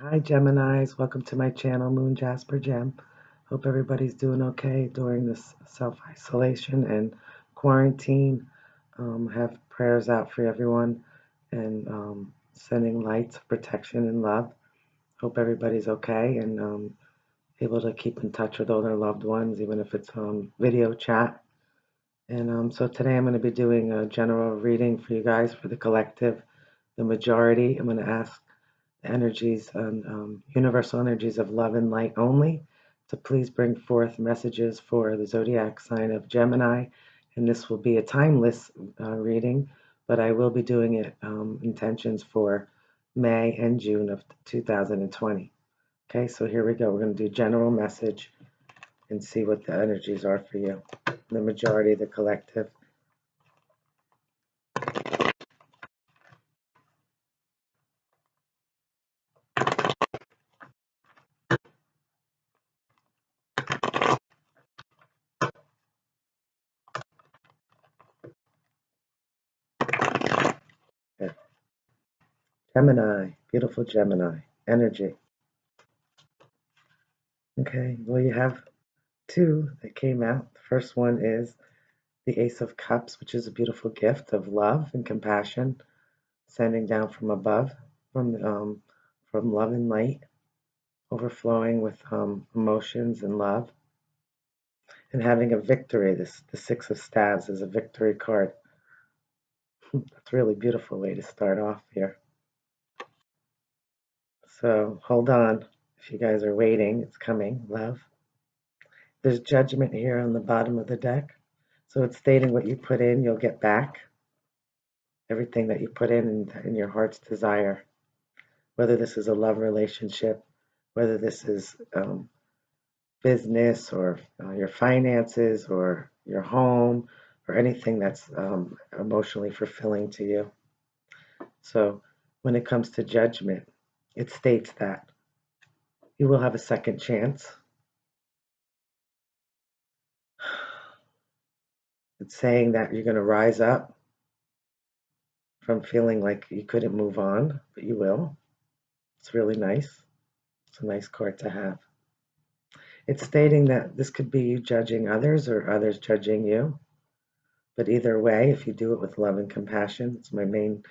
Hi Geminis, welcome to my channel, Moon Jasper Gem. Hope everybody's doing okay during this self-isolation and quarantine. Have prayers out for everyone and sending lights of protection and love. Hope everybody's okay and able to keep in touch with all their loved ones, even if it's video chat. And so today I'm going to be doing a general reading for you guys for the collective, the majority. I'm going to ask energies and universal energies of love and light only to please bring forth messages for the zodiac sign of Gemini. And this will be a timeless reading, but I will be doing it intentions for May and June of 2020. Okay, so here we go. We're going to do general message and see what the energies are for you. The majority, the collective. Okay. Gemini, beautiful Gemini, energy. Okay, well, you have two that came out. The first one is the Ace of Cups, which is a beautiful gift of love and compassion, sending down from above, from love and light, overflowing with emotions and love, and having a victory. The Six of Staves is a victory card. That's a really beautiful way to start off here. So hold on. If you guys are waiting, it's coming, love. There's judgment here on the bottom of the deck. So it's stating what you put in, you'll get back. Everything that you put in your heart's desire, whether this is a love relationship, whether this is business or your finances or your home or anything that's emotionally fulfilling to you. So when it comes to judgment, it states that you will have a second chance. It's saying that you're going to rise up from feeling like you couldn't move on, but you will. It's really nice. It's a nice card to have. It's stating that this could be you judging others or others judging you. But either way, if you do it with love and compassion, it's my main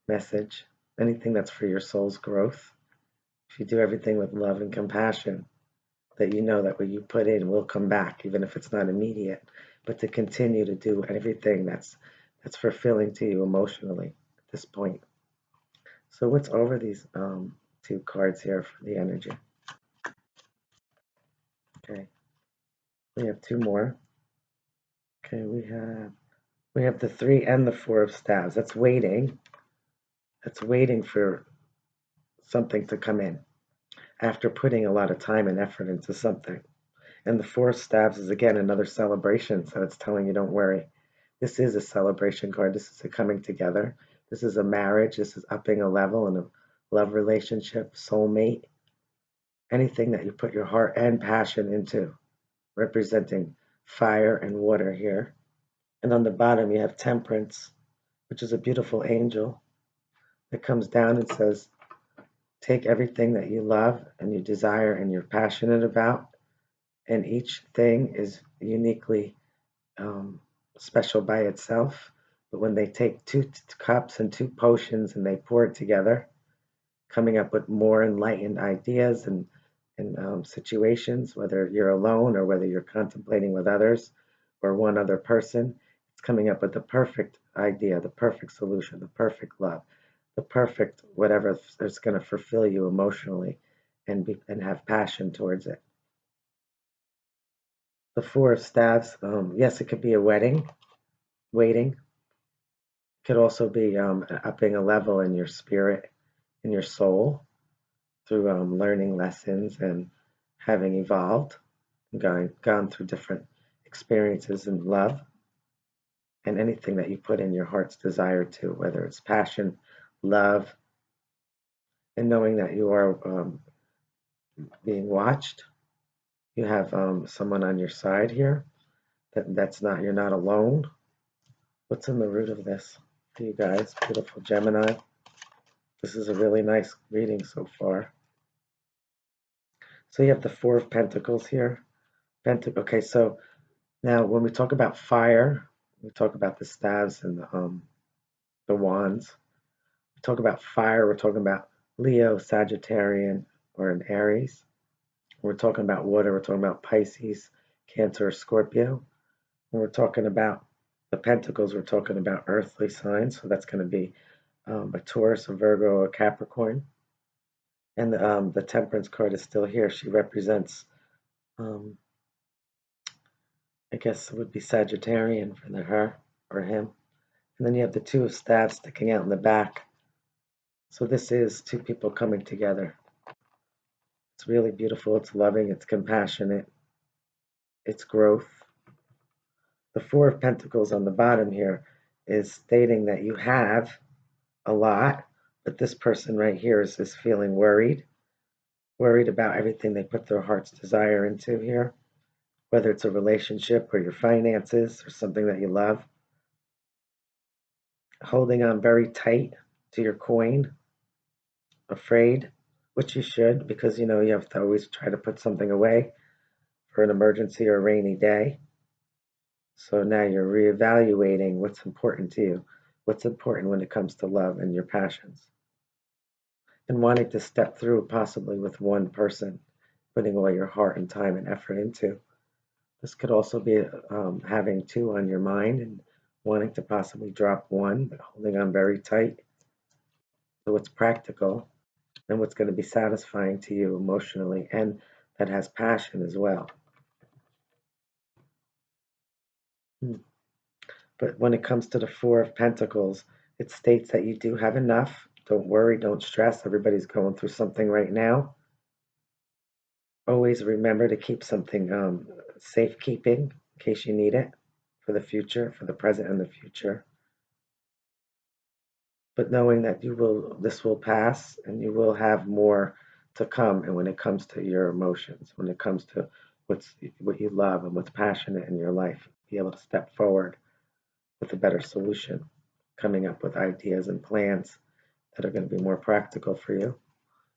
message. Anything that's for your soul's growth. If you do everything with love and compassion, that you know that what you put in will come back, even if it's not immediate. But to continue to do everything that's fulfilling to you emotionally at this point. So what's over these two cards here for the energy? Okay, we have two more. Okay, we have the Three and the Four of Staves. That's waiting. That's waiting for something to come in after putting a lot of time and effort into something. And the Four of Staves is again another celebration. So it's telling you, don't worry. This is a celebration card. This is a coming together. This is a marriage. This is upping a level in a love relationship, soulmate, anything that you put your heart and passion into, representing fire and water here. And on the bottom, you have Temperance, which is a beautiful angel that comes down and says, take everything that you love and you desire and you're passionate about, and each thing is uniquely special by itself. But when they take two cups and two potions and they pour it together, coming up with more enlightened ideas and situations, whether you're alone or whether you're contemplating with others or one other person, it's coming up with the perfect idea, the perfect solution, the perfect love, the perfect whatever is going to fulfill you emotionally and have passion towards it. The Four of Staves, yes, it could be a wedding, waiting. It could also be upping a level in your spirit, in your soul, through learning lessons and having evolved, and gone through different experiences in love, and anything that you put in your heart's desire to, whether it's passion, love, and knowing that you are being watched. You have someone on your side here. That's not, you're not alone. What's in the root of this for you guys? Beautiful Gemini. This is a really nice reading so far. So you have the Four of Pentacles here. Okay, so now when we talk about fire, we talk about the staves and the wands. We talk about fire, we're talking about Leo, Sagittarian, or an Aries. We're talking about water, we're talking about Pisces, Cancer, Scorpio. When we're talking about the Pentacles, we're talking about earthly signs. So that's going to be a Taurus, a Virgo, a Capricorn. And the Temperance card is still here. She represents, I guess it would be Sagittarian for her or him. And then you have the Two of Staves sticking out in the back. So this is two people coming together. It's really beautiful. It's loving. It's compassionate. It's growth. The Four of Pentacles on the bottom here is stating that you have a lot, but this person right here is feeling worried about everything they put their heart's desire into here, whether it's a relationship or your finances or something that you love. Holding on very tight to your coin, afraid, which you should, because you have to always try to put something away for an emergency or a rainy day. So now you're reevaluating what's important to you, what's important when it comes to love and your passions, and wanting to step through possibly with one person, putting all your heart and time and effort into. This could also be having two on your mind and wanting to possibly drop one, but holding on very tight to what's practical and what's going to be satisfying to you emotionally and that has passion as well. But when it comes to the Four of Pentacles, it states that you do have enough. Don't worry, don't stress. Everybody's going through something right now. Always remember to keep something safekeeping in case you need it for the future, for the present and the future. But knowing that this will pass and you will have more to come. And when it comes to your emotions, when it comes to what you love and what's passionate in your life, be able to step forward with a better solution, coming up with ideas and plans that are going to be more practical for you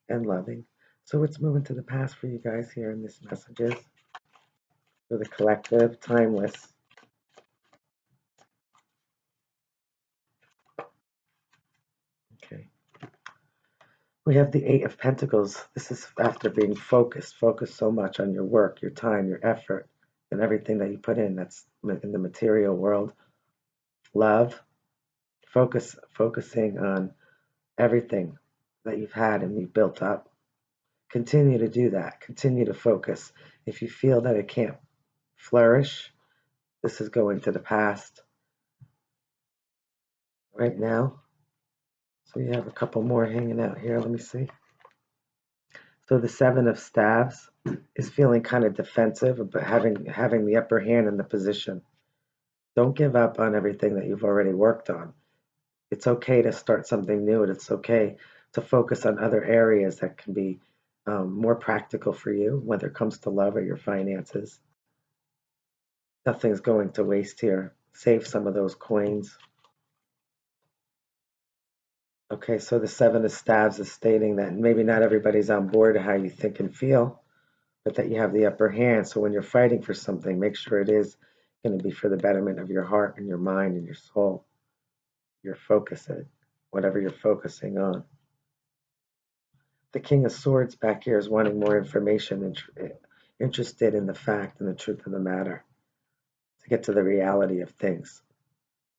and loving. So it's moving to the past for you guys here in this messages. For the collective, timeless. Okay. We have the Eight of Pentacles. This is after being focused so much on your work, your time, your effort, and everything that you put in that's in the material world. Love, focusing on everything that you've had and you've built up. Continue to do that. Continue to focus. If you feel that it can't flourish, this is going to the past right now. So you have a couple more hanging out here. Let me see. So the Seven of Staves is feeling kind of defensive, but having the upper hand in the position. Don't give up on everything that you've already worked on. It's okay to start something new, and it's okay to focus on other areas that can be more practical for you, whether it comes to love or your finances. Nothing's going to waste here. Save some of those coins. Okay, so the Seven of Staves is stating that maybe not everybody's on board how you think and feel, but that you have the upper hand. So when you're fighting for something, make sure it is going to be for the betterment of your heart and your mind and your soul. Your focus, whatever you're focusing on. The King of Swords back here is wanting more information and interested in the fact and the truth of the matter to get to the reality of things.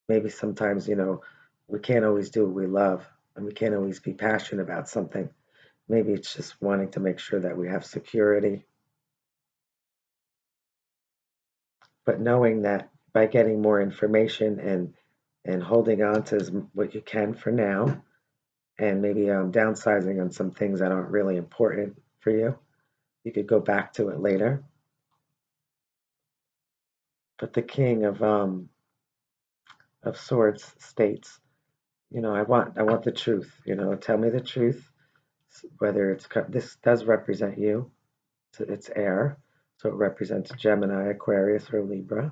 Maybe sometimes, we can't always do what we love and we can't always be passionate about something. Maybe it's just wanting to make sure that we have security. But knowing that by getting more information and holding on to what you can for now, and maybe downsizing on some things that aren't really important for you, you could go back to it later. But the King of Swords states, I want the truth. Tell me the truth. Whether this does represent you, it's air, so it represents Gemini, Aquarius, or Libra.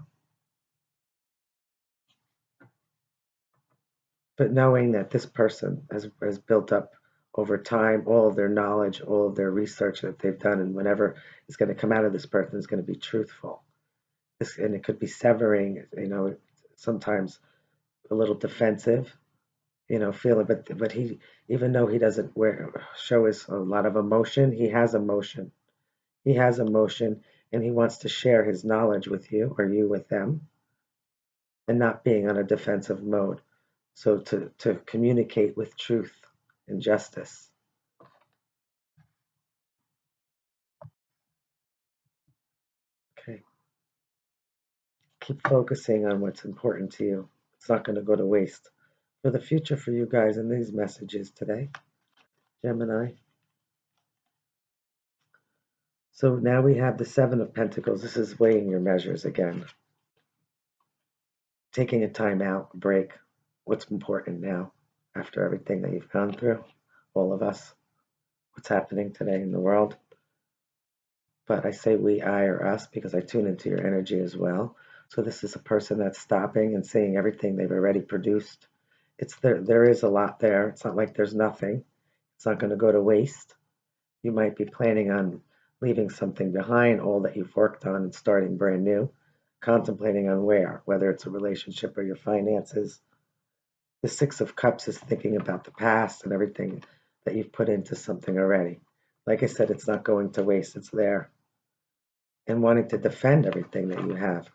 But knowing that this person has built up over time, all of their knowledge, all of their research that they've done, and whatever is going to come out of this person is going to be truthful. And it could be severing, sometimes a little defensive, feeling, but he, even though he doesn't show us a lot of emotion, he has emotion. He has emotion, and he wants to share his knowledge with you or you with them, and not being on a defensive mode. So to communicate with truth and justice. Okay. Keep focusing on what's important to you. It's not going to go to waste. For the future for you guys in these messages today, Gemini. So now we have the Seven of Pentacles. This is weighing your measures again. Taking a time out, a break. What's important now after everything that you've gone through, all of us. What's happening today in the world. But I say we, I, or us because I tune into your energy as well. So this is a person that's stopping and seeing everything they've already produced. It's there is a lot there. It's not like there's nothing. It's not going to go to waste. You might be planning on leaving something behind, all that you've worked on, and starting brand new, contemplating on whether it's a relationship or your finances. The Six of Cups is thinking about the past and everything that you've put into something already. Like I said, it's not going to waste, it's there. And wanting to defend everything that you have.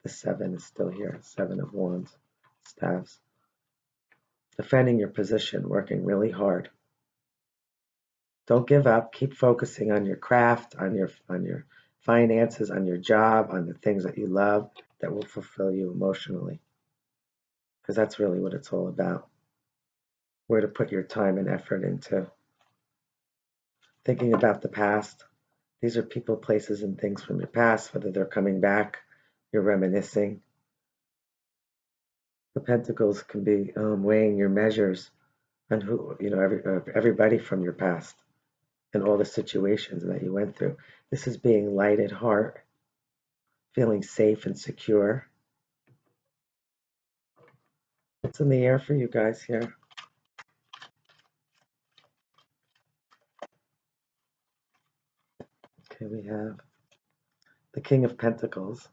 The Seven is still here, Seven of Wands, staves. Defending your position, working really hard. Don't give up. Keep focusing on your craft, on your finances, on your job, on the things that you love that will fulfill you emotionally. Because that's really what it's all about. Where to put your time and effort into. Thinking about the past. These are people, places, and things from your past, whether they're coming back, you're reminiscing. The Pentacles can be weighing your measures on everybody from your past. And all the situations that you went through. This is being light at heart, feeling safe and secure. What's in the air for you guys here? Okay, we have the King of Pentacles,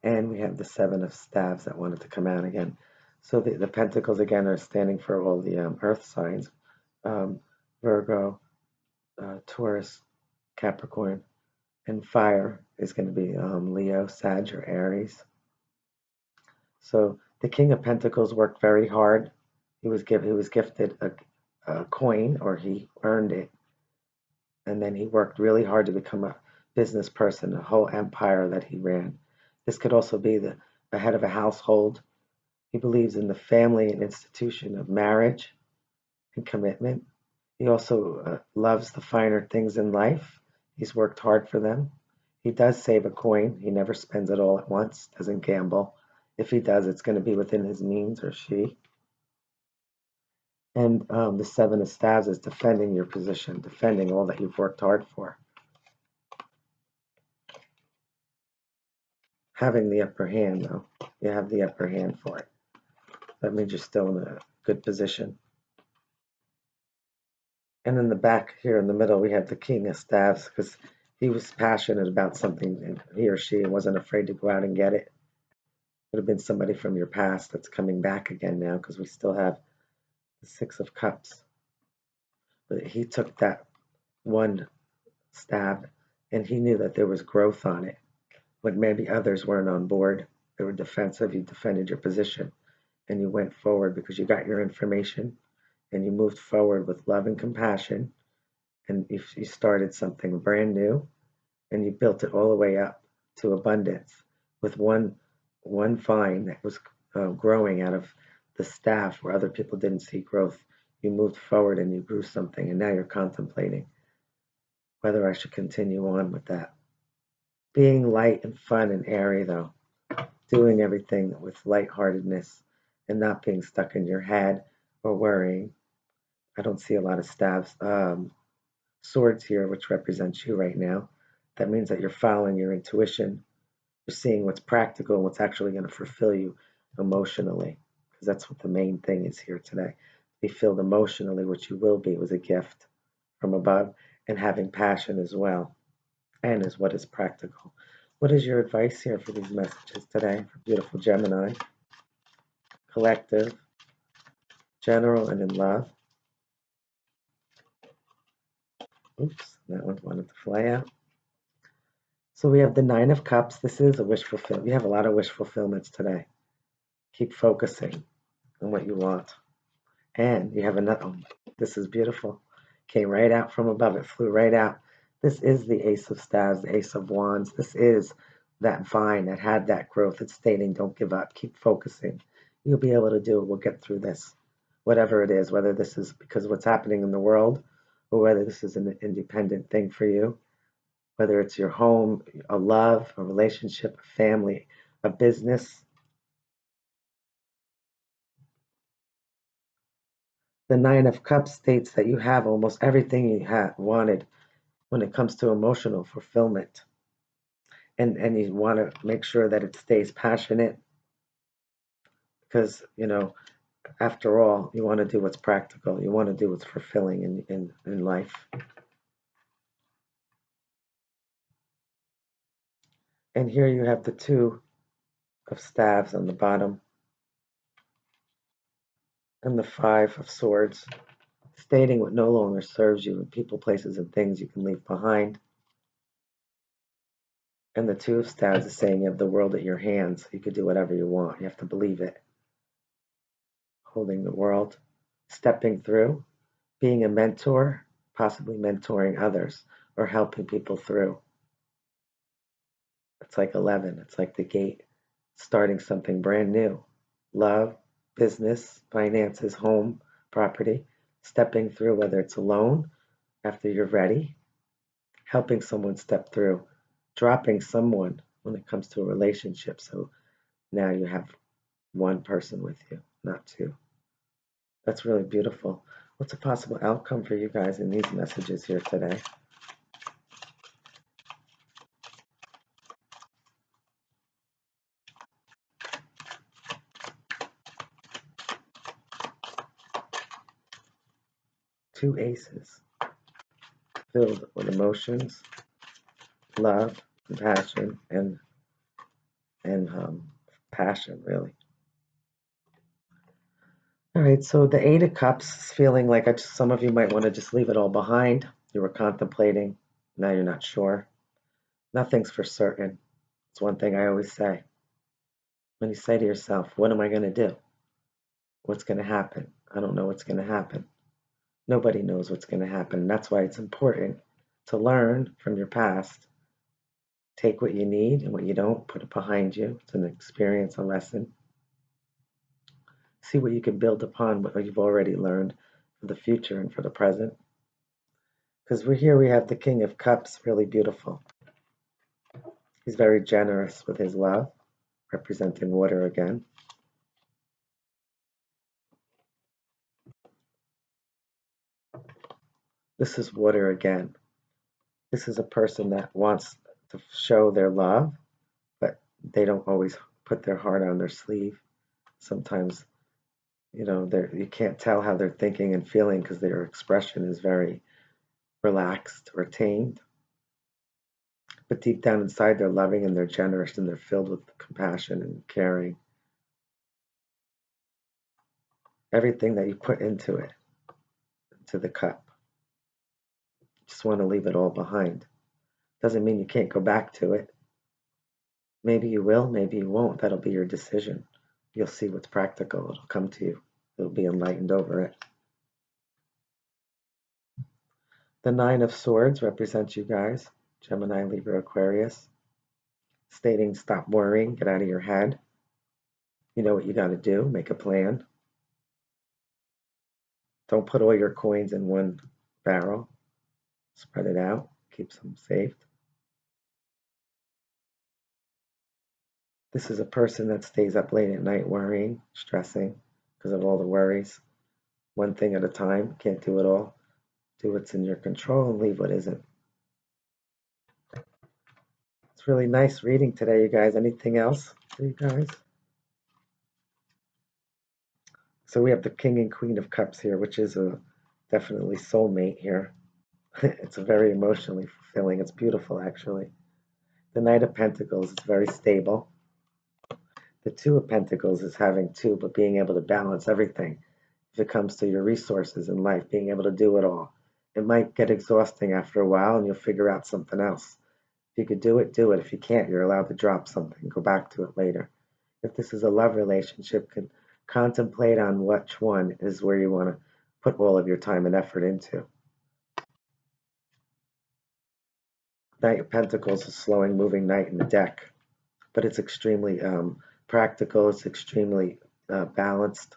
and we have the Seven of Staves that wanted to come out again. So the Pentacles again are standing for all the earth signs, Virgo, Taurus, Capricorn, and fire is going to be Leo, Sag, or Aries. So the King of Pentacles worked very hard. He was gifted a coin, or he earned it, and then he worked really hard to become a business person, a whole empire that he ran. This could also be the head of a household. He believes in the family and institution of marriage and commitment. He also loves the finer things in life. He's worked hard for them. He does save a coin. He never spends it all at once, doesn't gamble. If he does, it's going to be within his means, or she. And the Seven of Staves is defending your position, defending all that you've worked hard for. Having the upper hand, though. You have the upper hand for it. That means you're still in a good position. And in the back here in the middle, we have the King of Staves, because he was passionate about something, and he or she wasn't afraid to go out and get it. Could have been somebody from your past that's coming back again now, because we still have the Six of Cups. But he took that one stab, and he knew that there was growth on it. When maybe others weren't on board, they were defensive, you defended your position, and you went forward because you got your information, and you moved forward with love and compassion, and you started something brand new, and you built it all the way up to abundance with one vine that was growing out of the staff where other people didn't see growth. You moved forward and you grew something, and now you're contemplating whether I should continue on with that. Being light and fun and airy, though, doing everything with lightheartedness and not being stuck in your head or worrying. I don't see a lot of staves, swords here, which represents you right now. That means that you're following your intuition. You're seeing what's practical and what's actually going to fulfill you emotionally, because that's what the main thing is here today. be filled emotionally, which you will be. It was a gift from above, and having passion as well, and is what is practical. What is your advice here for these messages today for beautiful Gemini? Collective, general, and in love. Oops, that one wanted to fly out. So we have the Nine of Cups. This is a wish fulfillment. You have a lot of wish fulfillments today. Keep focusing on what you want. And you have another, oh, this is beautiful. Came right out from above. It flew right out. This is the Ace of Staves, the Ace of Wands. This is that vine that had that growth. It's stating, don't give up. Keep focusing. You'll be able to do it. We'll get through this. Whatever it is, whether this is because of what's happening in the world or whether this is an independent thing for you, whether it's your home, a love, a relationship, a family, a business. The Nine of Cups states that you have almost everything you wanted when it comes to emotional fulfillment. And you want to make sure that it stays passionate because, after all, you want to do what's practical. You want to do what's fulfilling in life. And here you have the Two of Staves on the bottom and the Five of Swords, stating what no longer serves you, people, places, and things you can leave behind. And the Two of Staves is saying you have the world at your hands. You could do whatever you want. You have to believe it. Holding the world, stepping through, being a mentor, possibly mentoring others or helping people through. It's like 11. It's like the gate, starting something brand new. Love, business, finances, home, property, stepping through, whether it's alone after you're ready, helping someone step through, dropping someone when it comes to a relationship. So now you have one person with you, not two. That's really beautiful. What's a possible outcome for you guys in these messages here today? Two aces, filled with emotions, love, compassion, and passion, really. All right, so the Eight of Cups is feeling like some of you might want to just leave it all behind. You were contemplating, now you're not sure. Nothing's for certain. It's one thing I always say. When you say to yourself, what am I going to do? What's going to happen? I don't know what's going to happen. Nobody knows what's going to happen. That's why it's important to learn from your past. Take what you need and what you don't, put it behind you. It's an experience, a lesson. See what you can build upon what you've already learned for the future and for the present. Because we have the King of Cups, really beautiful. He's very generous with his love, representing water again. This is water again. This is a person that wants to show their love, but they don't always put their heart on their sleeve. Sometimes, you can't tell how they're thinking and feeling because their expression is very relaxed or tamed. But deep down inside, they're loving and they're generous and they're filled with compassion and caring. Everything that you put into it, into the cup, you just want to leave it all behind. Doesn't mean you can't go back to it. Maybe you will, maybe you won't. That'll be your decision. You'll see what's practical. It'll come to you. You'll be enlightened over it. The Nine of Swords represents you guys, Gemini, Libra, Aquarius, stating stop worrying, get out of your head. You know what you got to do, make a plan. Don't put all your coins in one barrel. Spread it out, keep some safe. This is a person that stays up late at night worrying, stressing because of all the worries. One thing at a time, can't do it all. Do what's in your control and leave what isn't. It's really nice reading today, you guys. Anything else for you guys? So we have the King and Queen of Cups here, which is a definitely soulmate here. It's very emotionally fulfilling. It's beautiful, actually. The Knight of Pentacles is very stable. The Two of Pentacles is having two, but being able to balance everything. If it comes to your resources in life, being able to do it all. It might get exhausting after a while, and you'll figure out something else. If you could do it, do it. If you can't, you're allowed to drop something, go back to it later. If this is a love relationship, can contemplate on which one is where you want to put all of your time and effort into. Knight of Pentacles is slowing, moving knight in the deck, but it's extremely practical. It's extremely balanced.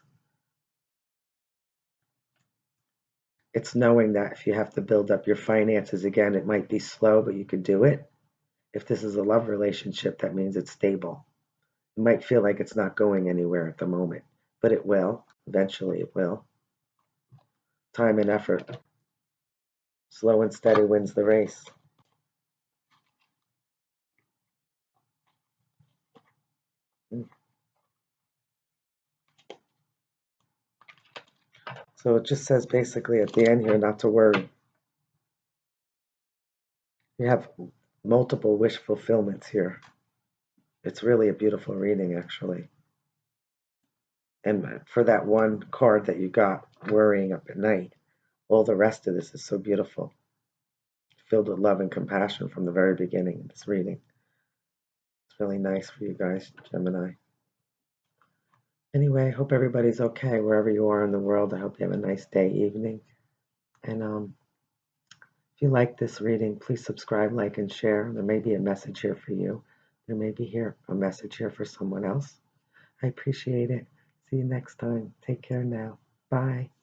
It's knowing that if you have to build up your finances again, it might be slow, but you could do it. If this is a love relationship, that means it's stable. You might feel like it's not going anywhere at the moment, but it will. Eventually, it will. Time and effort. Slow and steady wins the race. So it just says basically at the end here not to worry. You have multiple wish fulfillments here. It's really a beautiful reading, actually. And for that one card that you got, worrying up at night, all the rest of this is so beautiful. Filled with love and compassion from the very beginning of this reading. It's really nice for you guys, Gemini. Anyway, hope everybody's okay wherever you are in the world. I hope you have a nice day, evening. And if you like this reading, please subscribe, like, and share. There may be a message here for you. There may be a message here for someone else. I appreciate it. See you next time. Take care now. Bye.